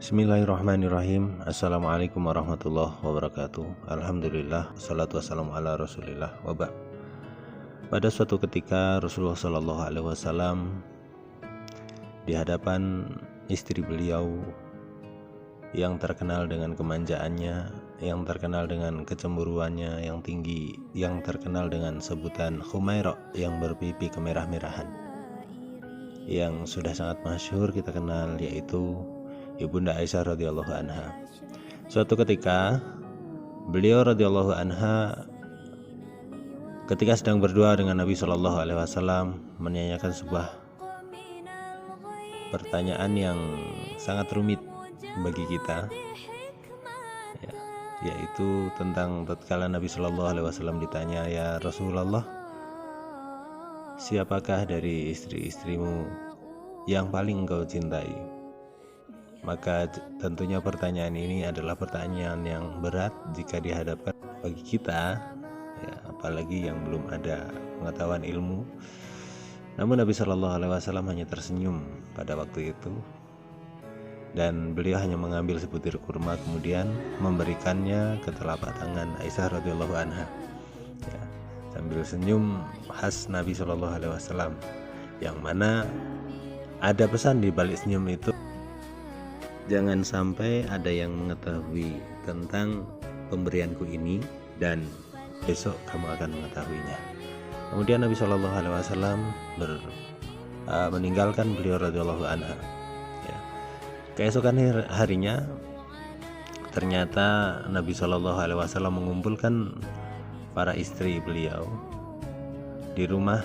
Bismillahirrahmanirrahim. Assalamualaikum warahmatullahi wabarakatuh. Alhamdulillah, salatu wassalamu ala rasulillah wabak. Pada suatu ketika Rasulullah SAW di hadapan istri beliau yang terkenal dengan kemanjaannya, yang terkenal dengan kecemburuannya yang tinggi, yang terkenal dengan sebutan Humaira yang berpipi kemerah-merahan, yang sudah sangat masyhur kita kenal, yaitu Ibunda Aisyah radhiyallahu anha. Suatu ketika beliau radhiyallahu anha ketika sedang berdoa dengan Nabi Shallallahu alaihi wasallam menanyakan sebuah pertanyaan yang sangat rumit bagi kita, yaitu tentang tatkala Nabi Shallallahu alaihi wasallam ditanya, "Ya Rasulullah, siapakah dari istri-istrimu yang paling engkau cintai?" Maka tentunya pertanyaan ini adalah pertanyaan yang berat jika dihadapkan bagi kita, apalagi yang belum ada pengetahuan ilmu. Namun Nabi Shallallahu alaihi wasallam hanya tersenyum pada waktu itu, dan beliau hanya mengambil sebutir kurma kemudian memberikannya ke telapak tangan Aisyah radhiyallahu anha, sambil senyum khas Nabi Shallallahu alaihi wasallam, yang mana ada pesan di balik senyum itu. Jangan sampai ada yang mengetahui tentang pemberianku ini dan besok kamu akan mengetahuinya. Kemudian Nabi Shallallahu alaihi wasallam meninggalkan beliau radhiyallahu anha. Keesokan harinya ternyata Nabi Shallallahu alaihi wasallam mengumpulkan para istri beliau di rumah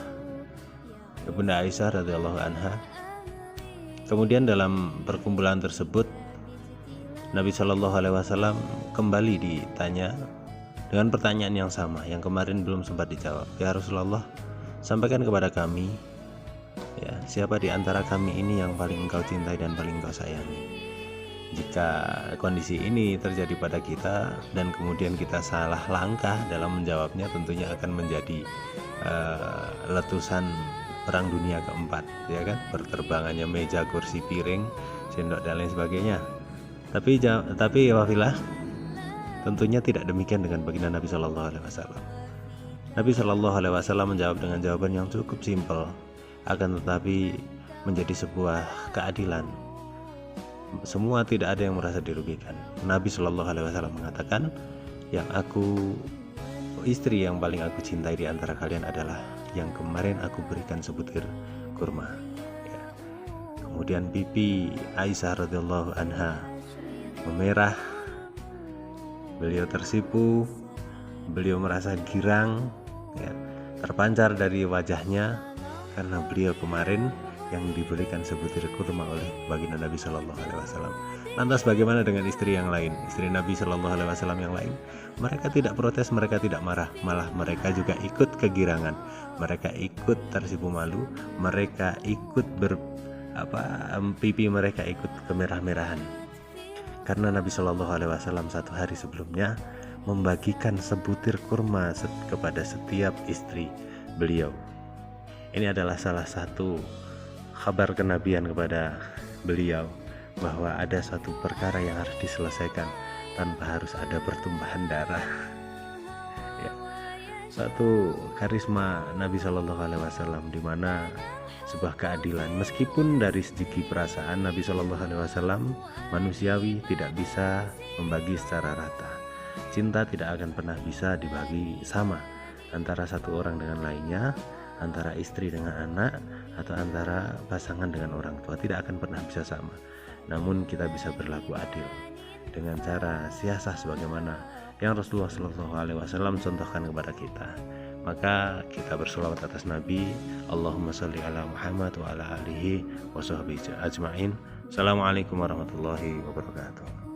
Ibunda Aisyah radhiyallahu anha. Kemudian dalam perkumpulan tersebut Nabi Shallallahu alaihi wasallam kembali ditanya dengan pertanyaan yang sama yang kemarin belum sempat dijawab. "Ya Rasulullah, sampaikan kepada kami, siapa di antara kami ini yang paling engkau cintai dan paling engkau sayangi?" Jika kondisi ini terjadi pada kita dan kemudian kita salah langkah dalam menjawabnya, tentunya akan menjadi letusan Perang Dunia keempat, berterbangannya meja, kursi, piring, sendok dan lain sebagainya. Tapi wafilah, tentunya tidak demikian dengan baginda Nabi Shallallahu alaihi wasallam. Nabi Shallallahu alaihi wasallam menjawab dengan jawaban yang cukup simpel, akan tetapi menjadi sebuah keadilan. Semua tidak ada yang merasa dirugikan. Nabi Shallallahu alaihi wasallam mengatakan, istri yang paling aku cintai di antara kalian adalah yang kemarin aku berikan sebutir kurma. Kemudian pipi Aisyah radhiyallahu anha memerah, beliau tersipu, beliau merasa girang, terpancar dari wajahnya karena beliau kemarin yang diberikan sebutir kurma oleh baginda Nabi Shallallahu alaihi wasallam. Lantas bagaimana dengan istri yang lain, istri Nabi Shallallahu alaihi wasallam yang lain? Mereka tidak protes, mereka tidak marah, malah mereka juga ikut kegirangan, mereka ikut tersipu malu, mereka ikut pipi mereka ikut kemerah-merahan. Karena Nabi Shallallahu alaihi wasallam satu hari sebelumnya membagikan sebutir kurma kepada setiap istri beliau. Ini adalah salah satu kabar kenabian kepada beliau, bahwa ada suatu perkara yang harus diselesaikan tanpa harus ada pertumpahan darah. Satu karisma Nabi Shallallahu alaihi wasallam, di mana sebuah keadilan, meskipun dari segi perasaan Nabi Shallallahu alaihi wasallam manusiawi tidak bisa membagi secara rata. Cinta tidak akan pernah bisa dibagi sama antara satu orang dengan lainnya, antara istri dengan anak, atau antara pasangan dengan orang tua, tidak akan pernah bisa sama. Namun kita bisa berlaku adil dengan cara siasah sebagaimana yang Rasulullah SAW contohkan kepada kita. Maka kita berselawat atas Nabi. Allahumma sholli ala Muhammad wa ala alihi wa sahbihi ajma'in. Assalamualaikum warahmatullahi wabarakatuh.